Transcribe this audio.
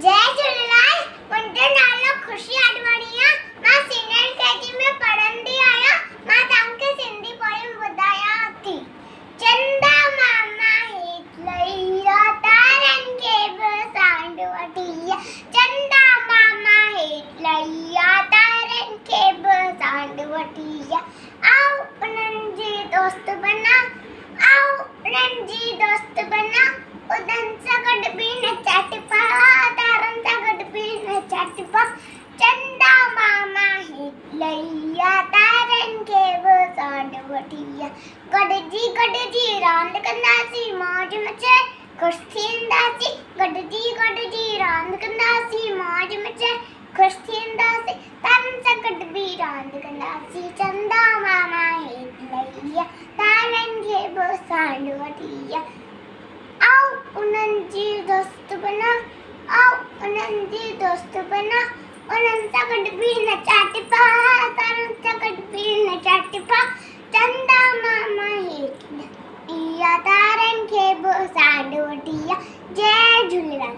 जय झूलेलाल। मुंहिंजो नालो ख़ुशी आडवाणी आहे। मां सीनियर केजी में पढ़ंदी आहियां। मां तव्हांखे सिंधी पोयम ॿुधायां थी। चंदा मामा हेठि लही आ, तारनि खे बि सांड वठी आ। चंदा मामा हेठि लही आ, तारनि खे बि सांड वठी आ। आओ उन्हनि जी दोस्त बना, आओ उन्हनि जी दोस्त बना। उन्हनि सां गॾु बि नचा टिपा, तारनि सां गॾु बि नचा टिपा। चंदा मामा हेठि लही आ, तारनि खे बि सांड वठी आ। गॾिजी रांदि कंदासीं, मौज मचे ख़ुशि थींदासीं। गॾिजी रांदि कंदासीं, मौज मचे ख़ुशि थींदासीं। तारनि सां गॾु बि रांदि कंदासीं। चंदा मामा हेठि लही आ, तारनि खे बि सांड वठी आ। आओ उन्हनि जी दोस्त बना, आओ उन्हनि जी दोस्त बना। उन्हनि सां गॾु बि नचा टिपा, तारनि सां गॾु बि नचा टिपा। चंदा मामा हेठि लही आ, तारनि खे बि सांड वठी आ। जय झूलेलाल।